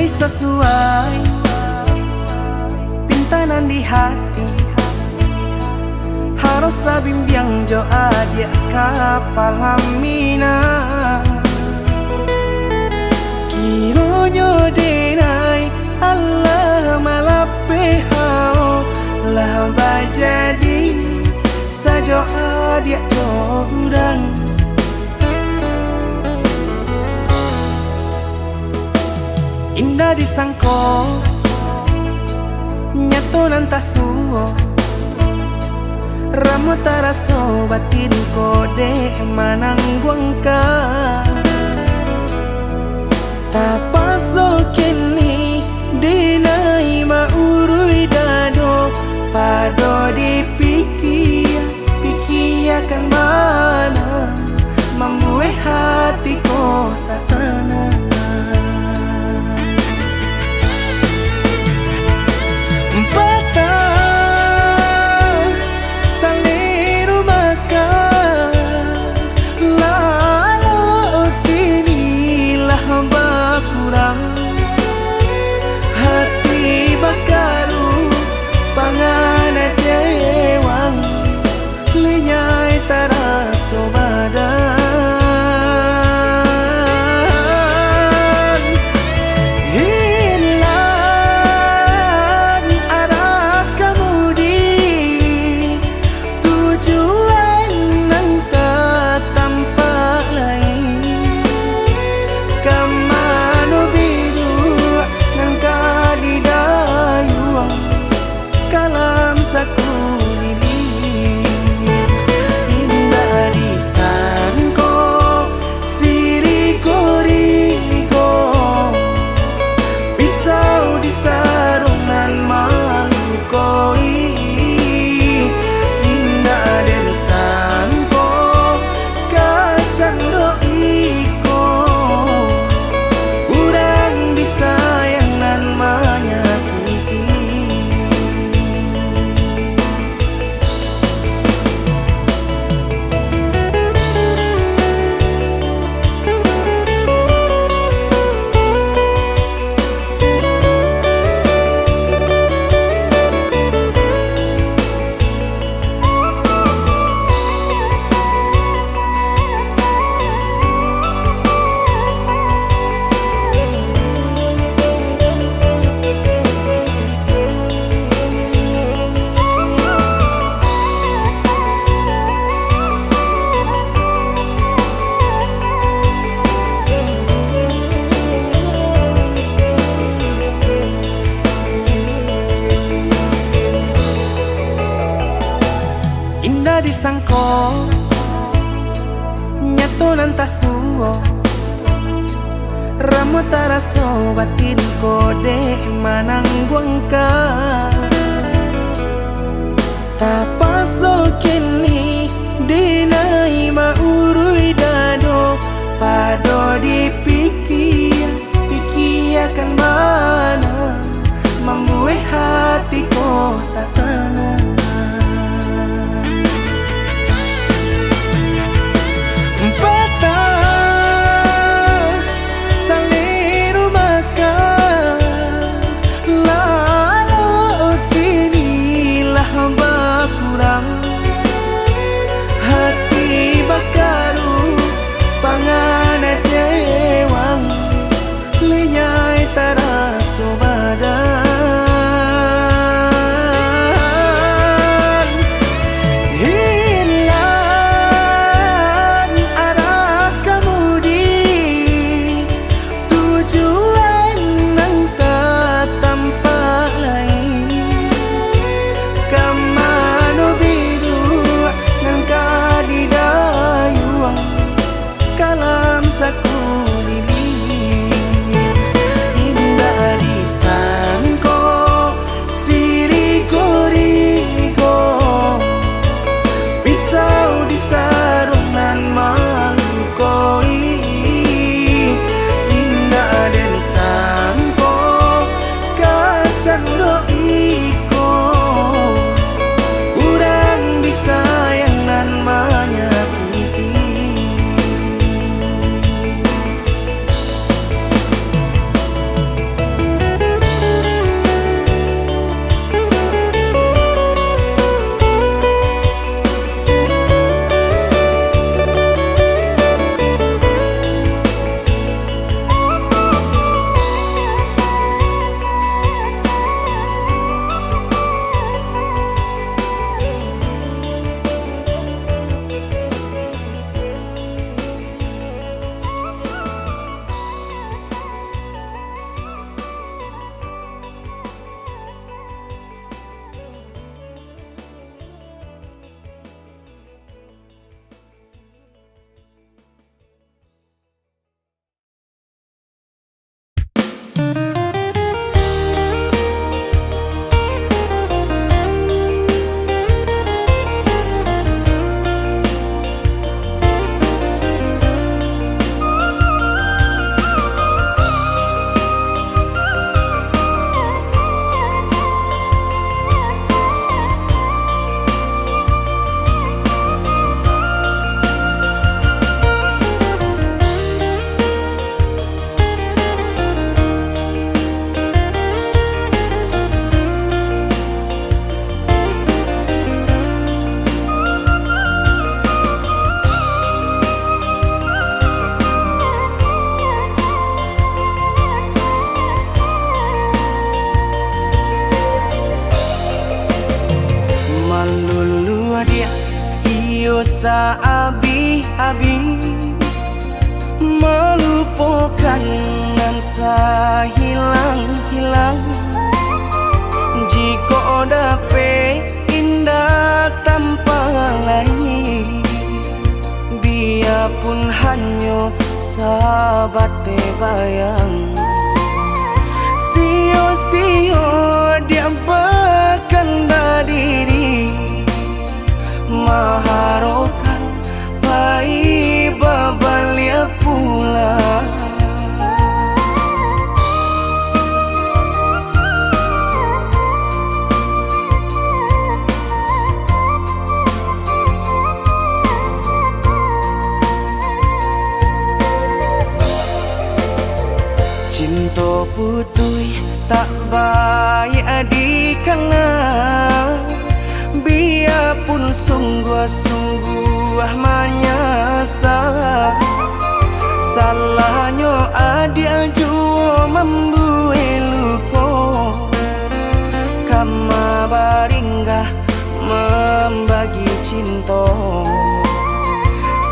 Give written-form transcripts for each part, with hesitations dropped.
mulai sesuai pintanan di hati. Harus sabimbiang jo adia kapal hamina. Kiro nyo denai Allah malape hao lah bajadi sajo adia jo urang. Indah disangko nyato nantasuo ramu taraso batin kode manangguangka. Tapaso kini dinai maurui dado pado dipikiakan mana membuat hatiku tak tenang. Hati bakaru pangana dewang lenyai taraso badan. Hilang arah kemudi tujuan nang tak tampak lain. Kamano biru nang kadidayuang kalam sakulili. Indah disangko siriko-riko pisau disarung nan malukoi. Indah disangko kacang doiko urang disayang nan menyakiti. Indah disangko nyato nantasuo ramu taraso batin kode manangguangka. Tapaso kini dinai maurui dado pado dipikiakan mana membuat hatiku tak tenang. Hati bakaru pangana dewang lenyai taraso badan. Hilang arah kemudi tujuan nang tak tampak lain. Kamano biru nang kadidayuang kalam sakulili. Indah Abi melupakan nan hilang-hilang. Jika dapat indah tanpa lain, biarpun hanya sahabat bayang. Sio-sio dia berkanda diri, mengharapkan baik babalia pula. Cinta putui tak baik adikana, biarpun sungguh-sungguh menyasa. Salahnya adik jua membuat luka, kama baringgah membagi cinta.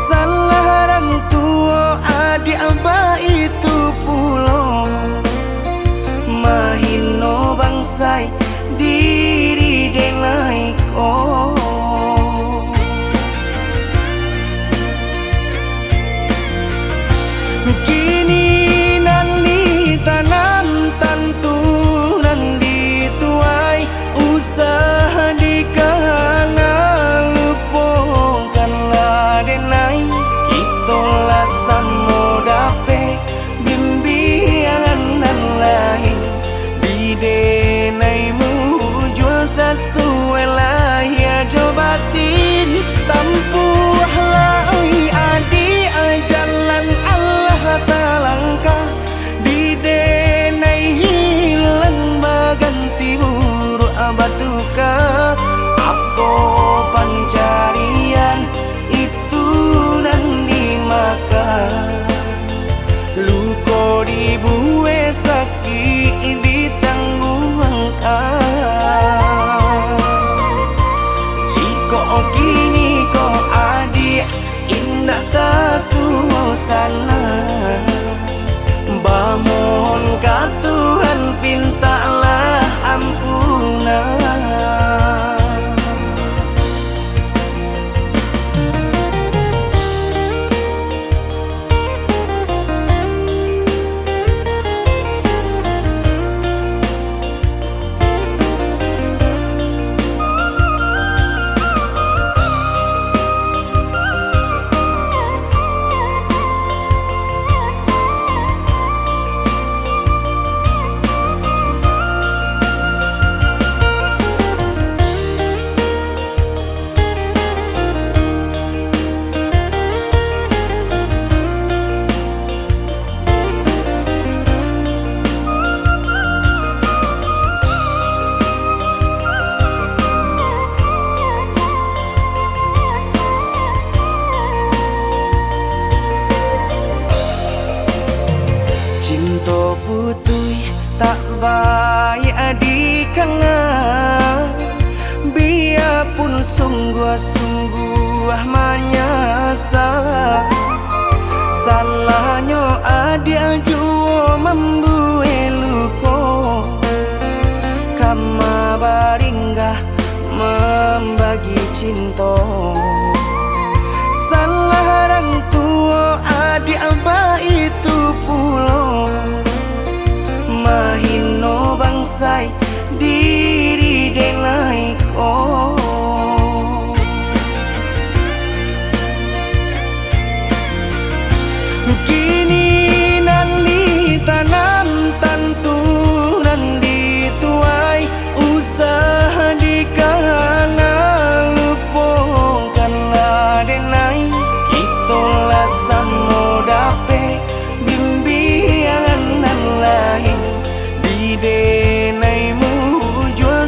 Salah orang tua adik abah itu pula, mahino bangsai diri denai ko. Kini nali tanam tanturan dituai, usaha dikana lupakanlah denai. Itulah samo dape bimbingan nan lain, bidenaimu jual sesuai lah ya jobatin. Tampuhlah oi adi jalan Allah talangkah, bidenai hilang baganti buruk abatuka. Apa pencarian itu dan dimakan, luka dibuat sakit ditangguhkan. Jika kini kau adik indah tak suasana, bamohon ka Tuhan pintalah ampunan. Cinta putui tak baik adikana, biarpun sungguh-sungguh menyasa. Salahnya adik jua membuat luka, kama baringgah membagi cinta. Salah orang tua adik abah itu pula, mahino bangsai diri denai ko. Kini nali tanam tanturan dituai, usaha dikana lupakanlah denai. Itulah samo dape bimbingan nan lain, bidenaimu jual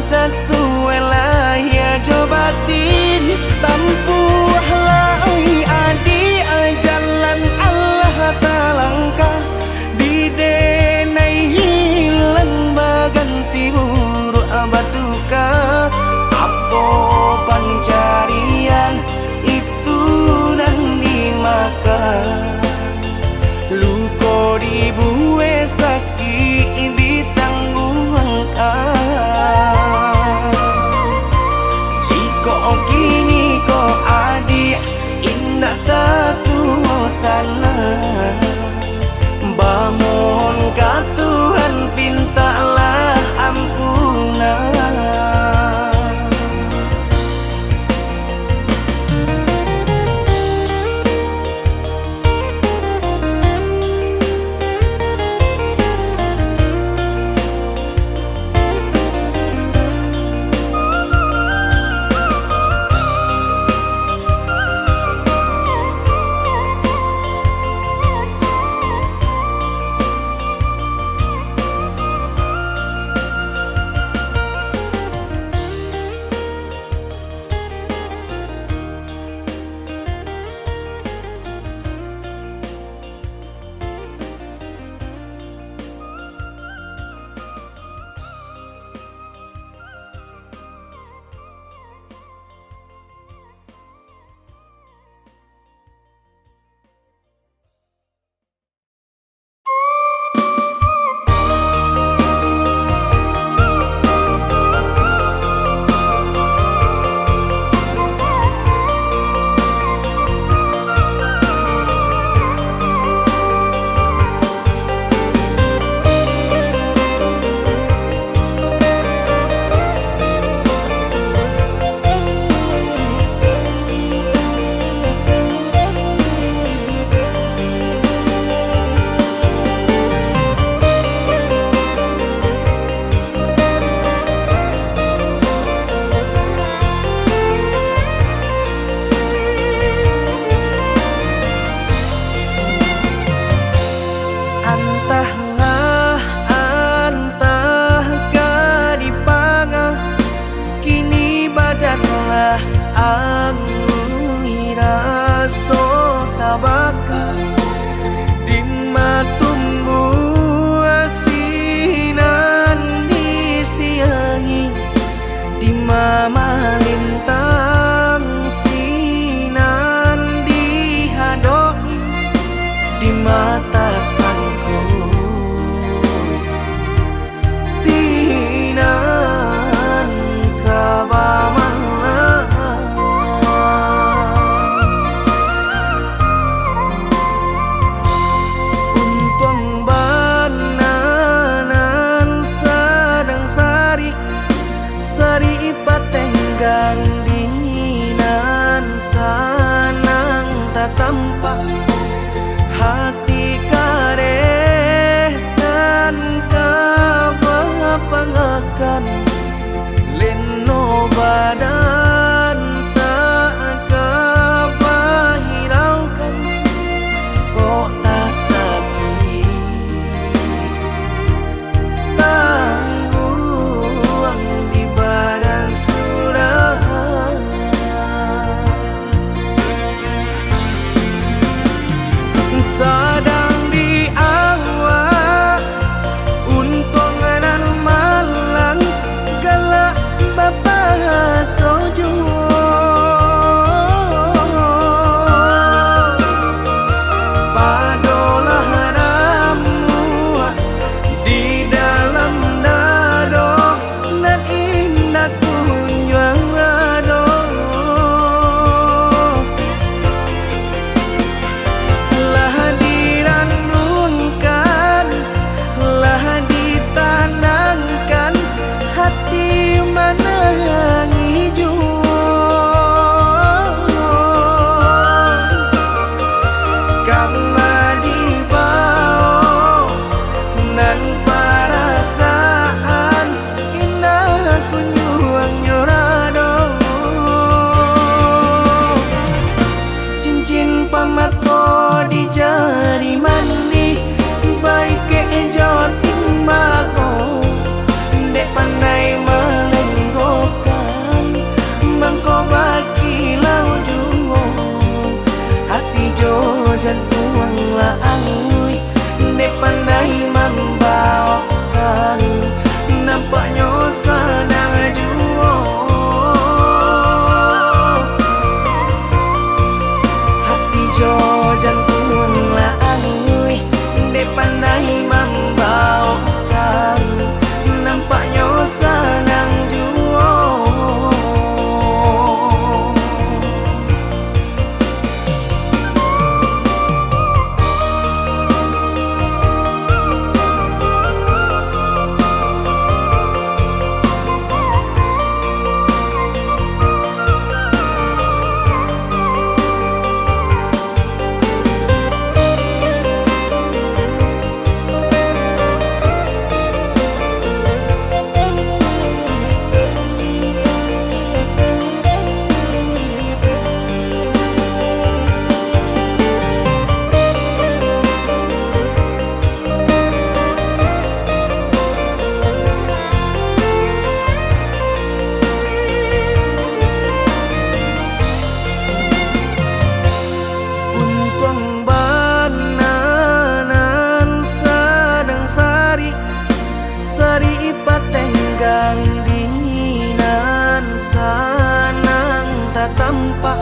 tampak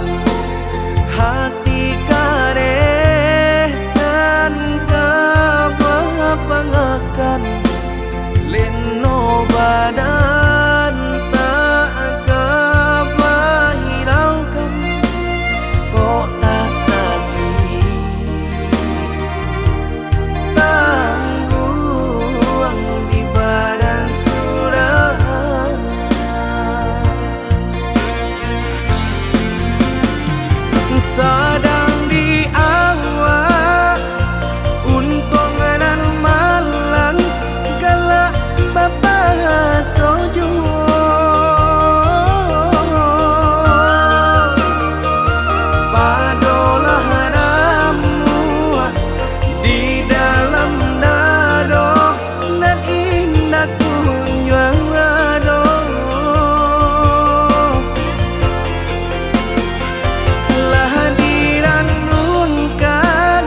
hati kareh dan kapangakan leno badan tak kepahiraukan kok tak sakit tangguang di badan sudah sedang di awal untung dan malang galak bapak sojo padolah ramu di dalam dado dan indah kunjung ado lah diranunkan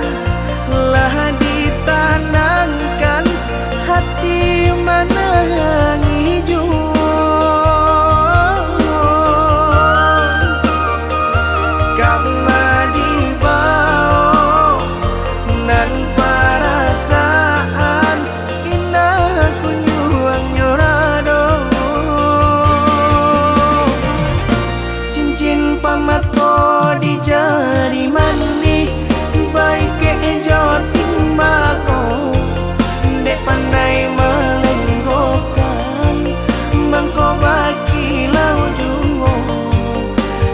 lah ditanangkan hati menangi karena dibawa dan perasaan indah kunjung nyorado cincin pamato di jari mani baik kejo timbako dek pandai melenggokan mangko baki lau jungo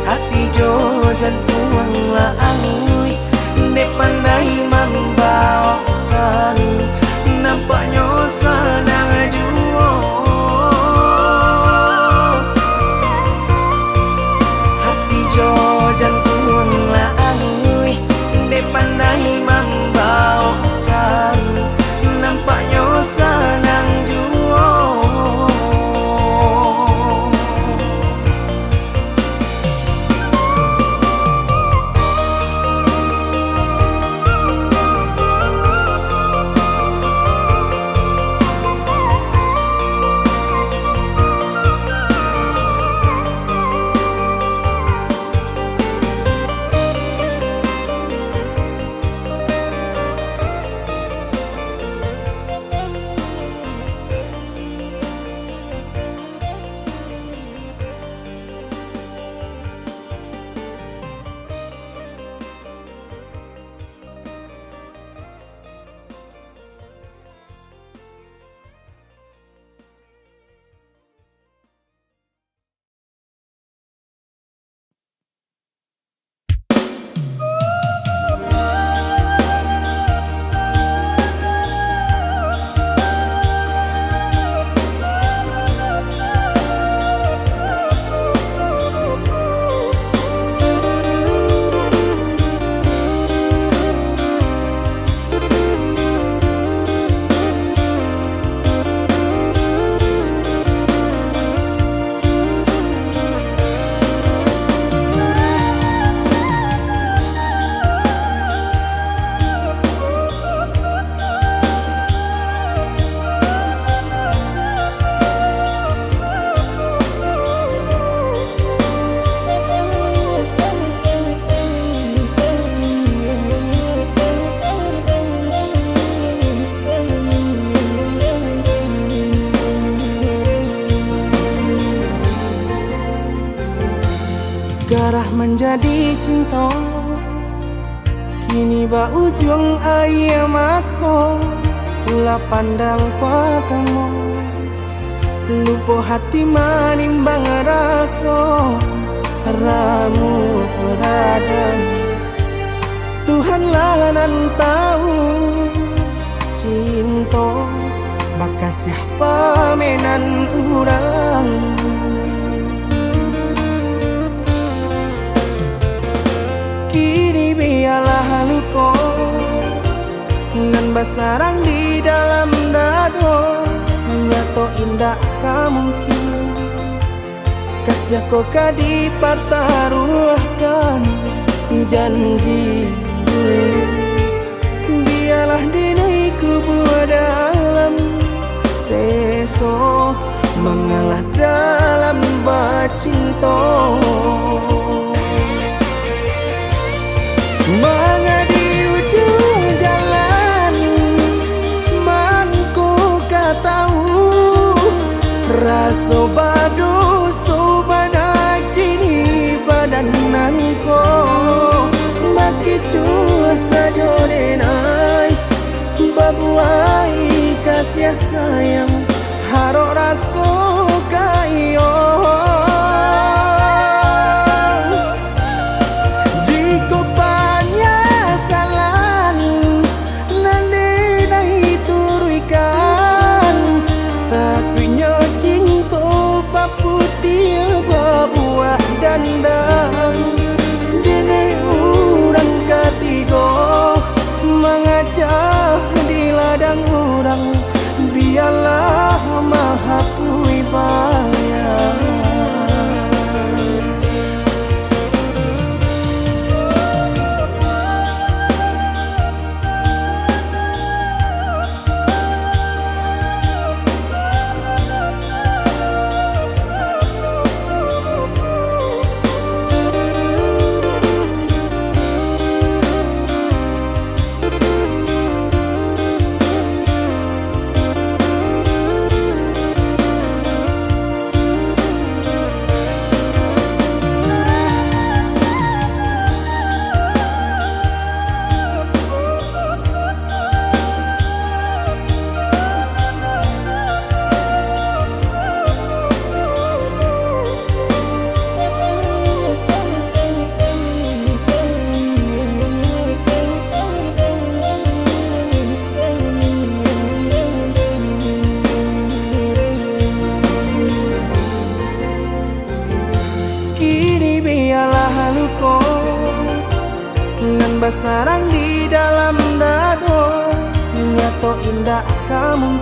hati jo jantung la angui dek pandai membawakan nampaknya sedang juo hati jo jantung la angui dek pandai membawakan nampaknya sedang juo garah menjadi cinta kini ba ujung ayam aku pula pandang patamu lupa hati manimbang rasa ramu beradam Tuhanlah nan tahu cinta bakas siapa menan urang kini biarlah luka nan basarang di dalam dado nyato indah kamungkin kasih kau kadi pertaruhkan janji biarlah dinai kubur dalam seso mengalah dalam bacinta Raso badu subana kini badananko Maki cua sajodenai Babuai kasih sayang Haro raso kayo Jiko panyasalan Nalinay turuikan Takunya cinta paputi babuah dandang Dini urang ketiga Mengacah di ladang urang Biarlah maha pui bayang Nan basarang di dalam dado Nyato indah kamu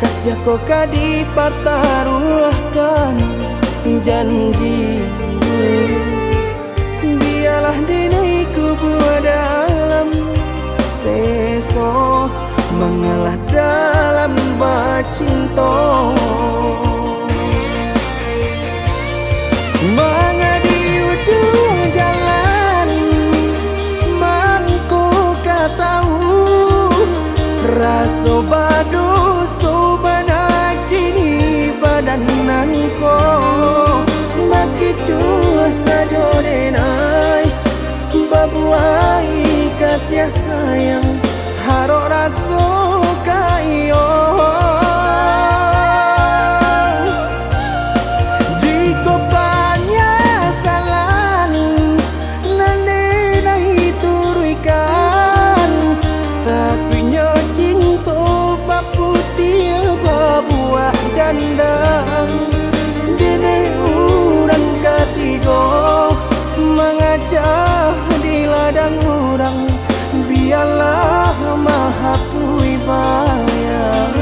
Kasih aku kadipataruahkan janji Biarlah diriku buat dalam seso Mengalah dalam bacinto Mengadi ujung jalan Mangku tahu Raso badu subana kini badananko Maki cua sajodenai Babuai kasih sayang Haro raso kayo Dandang Dini urang ketiga Mengacah di ladang urang Biarlah maha pui bayang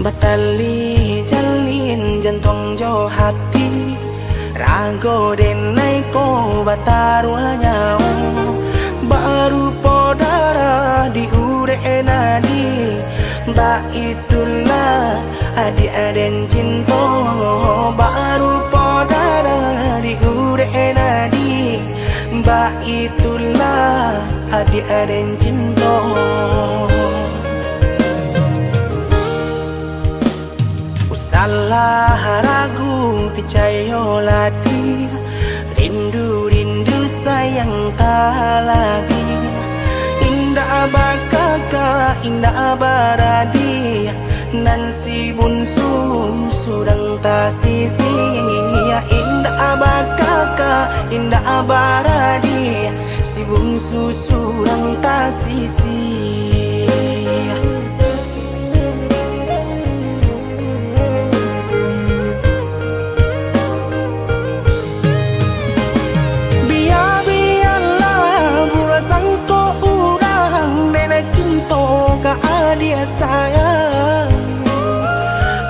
Batali jalin jantung jo hati Rago denai ko batarua nyau Baru podara di ure nadi Ba itulah adi aden cinto Baru podara di ure nadi Ba itulah adi aden cinto Salah ragu picayo lagi Rindu sayang tak lagi Indah bakaka indah baradi nan si bunsu surang ta sisi ya indah abakaka indah abaradi si bungsu surang ta sisi. Dia sayang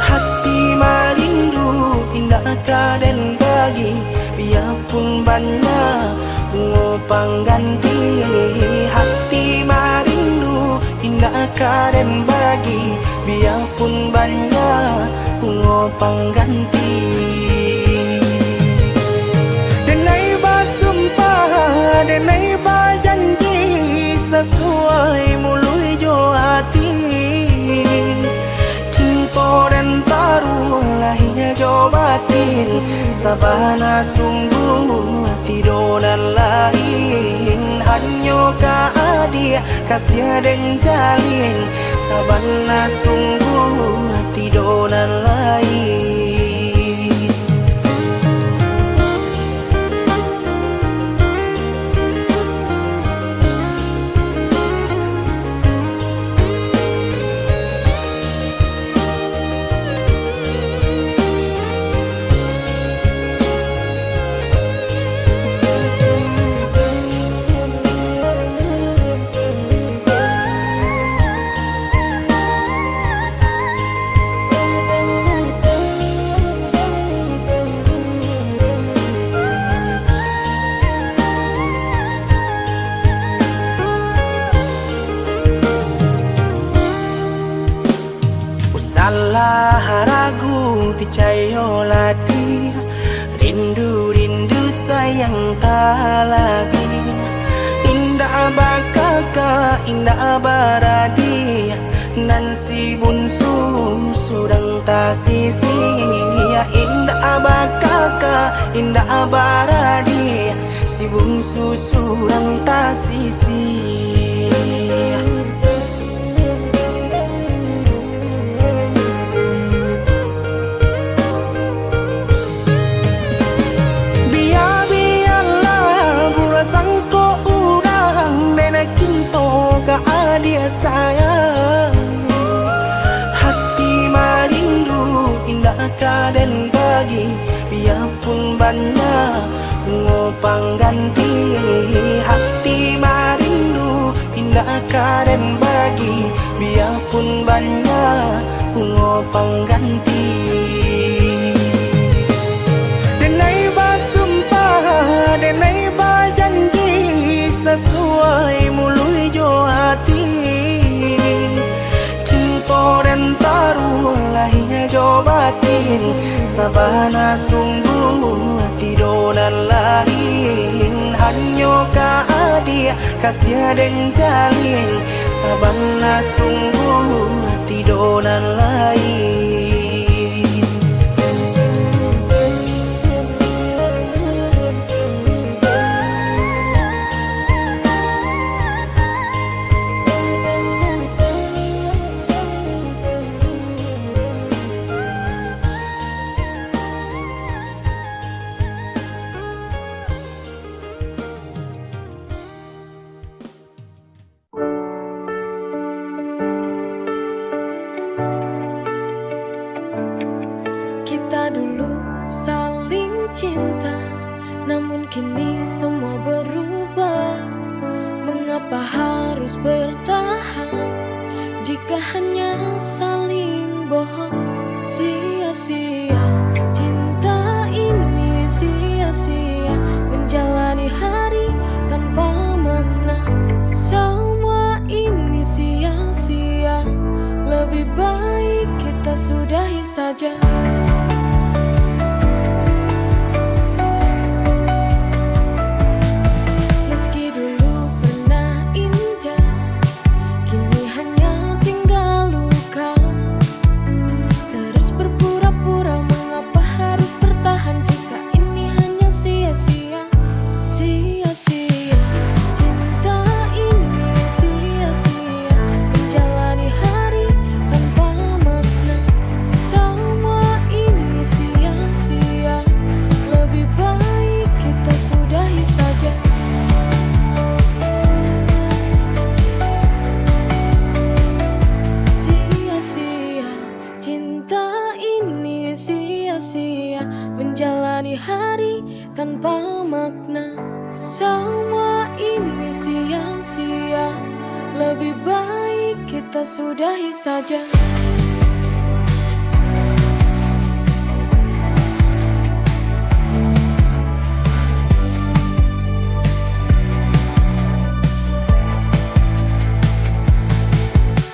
hati marindu indah kaden bagi biarpun banyak bunga pengganti hati marindu indah kaden bagi biarpun banyak bunga pengganti. Denai basumpah denai bajanji sesuai mului jo hati cinta dan taruh lahirnya jo batin sabana sungguh tidur dan lain hanya dia kasih dan jalin sabana sungguh tidur dan lain. Salah ragu percayalah dia rindu sayang tak lagi indah bakaka indah baradi nan si bunsu surang ta sisi ya indah bakaka indah baradi si bungsu surang ta sisi. Dia sayang hati marindu indah kaden bagi biarpun banyak bunga pengganti hati marindu indah kaden bagi biarpun banyak bunga pengganti. Denai basumpah denai bajanji sesuai mului jo hati cinta dan taruh lahirnya jo batin sabana sungguh tidur dan lain hanya dia kasih dan jalin sabana sungguh tidur dan lain. Kita dulu saling cinta, namun kini semua berubah. Mengapa harus bertahan jika hanya saling bohong? Sia-sia cinta ini, sia-sia menjalani hari tanpa makna. Semua ini sia-sia, lebih baik kita sudahi saja. Sia-sia cinta ini, sia-sia menjalani hari tanpa makna. tanpa makna. Semua ini sia-sia, lebih baik kita sudahi saja.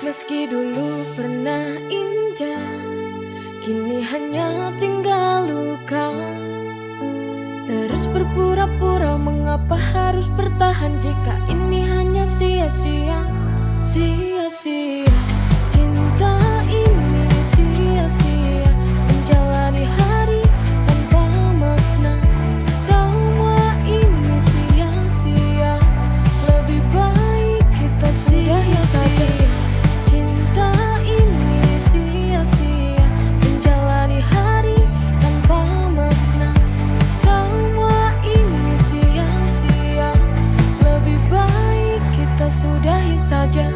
Meski dulu pernah indah, kini hanya tinggal luka. Terus berpura-pura, mengapa harus bertahan jika ini hanya sia-sia, sia-sia. Cinta ini sia-sia, menjalani hari tanpa makna. Semua ini sia-sia, lebih baik kita sudahi saja. Cinta ini sia-sia, menjalani hari tanpa makna. Semua ini sia-sia, lebih baik kita sudahi saja.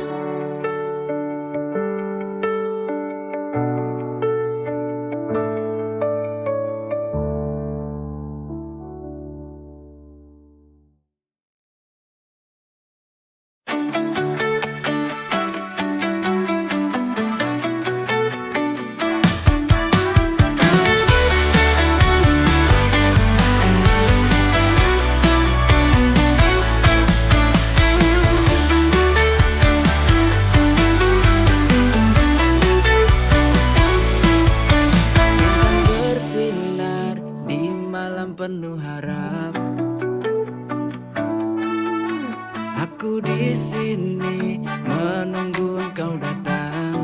Penuh harap, aku di sini menunggu engkau datang.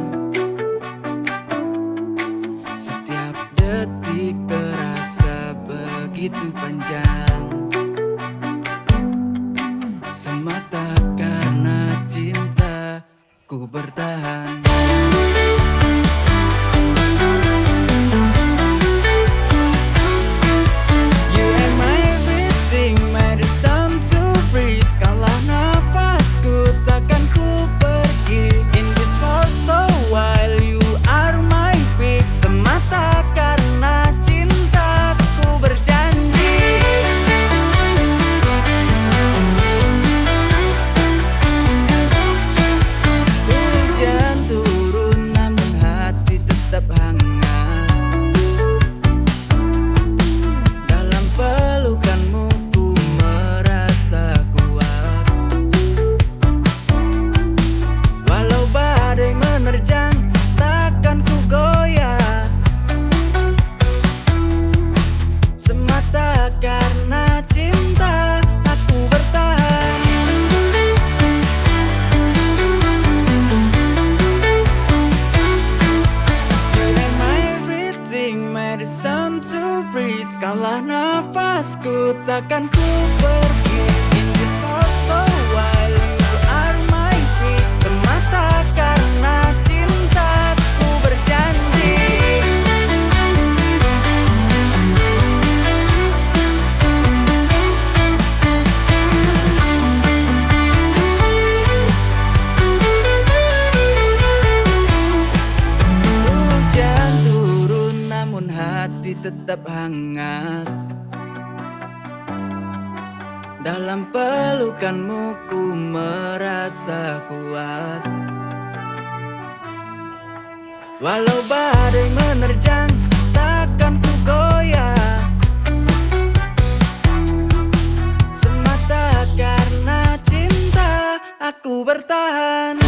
Setiap detik terasa begitu panjang, semata karena cinta ku bertahan. Kaulah nafasku, takkan ku pergi. In this world so wild, you are my peace. Semata karena cintaku berjanji. Hujan turun namun hati tetap hangat. Dalam pelukanmu ku merasa kuat. Walau badai menerjang, takkan ku goyah. Semata karena cinta aku bertahan.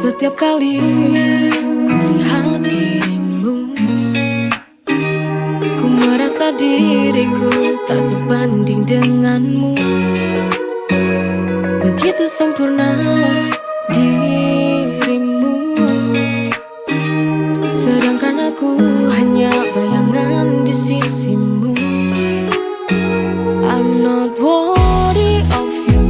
Setiap kali ku lihat dirimu, ku merasa diriku tak sebanding denganmu. Begitu sempurna dirimu, sedangkan aku hanya bayangan di sisimu. I'm not worthy of you,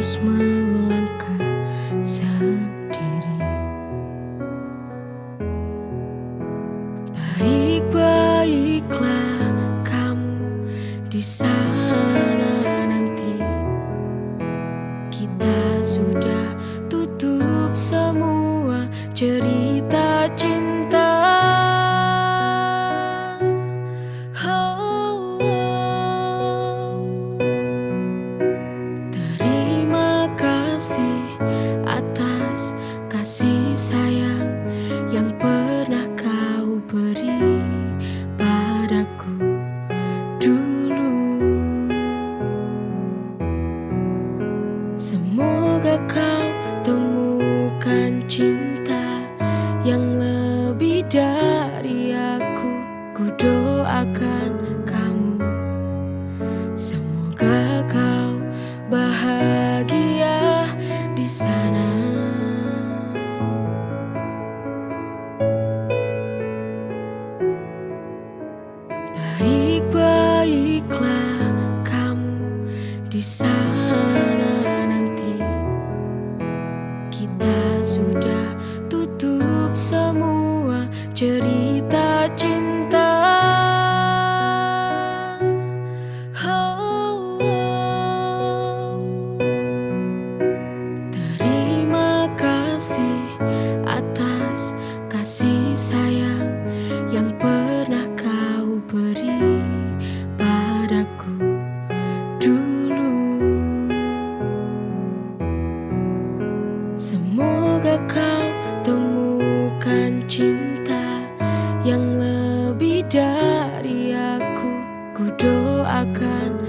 harus melangkah sendiri. Baik-baiklah kamu di sana nanti. Kita sudah tutup semua cerita cinta. Terima kasih atas kasih sayang yang pernah kau beri padaku dulu. Semoga kau temukan cinta yang lebih dari aku. Ku doakan kamu, semoga kau bahagia di sana. Baik-baiklah kamu di sana nanti. Kita sudah tutup semua cerita cinta. Terima kasih atas kasih sayang yang pernah kau beri padaku dulu. Semoga kau temukan cinta yang lebih dari aku. Ku doakan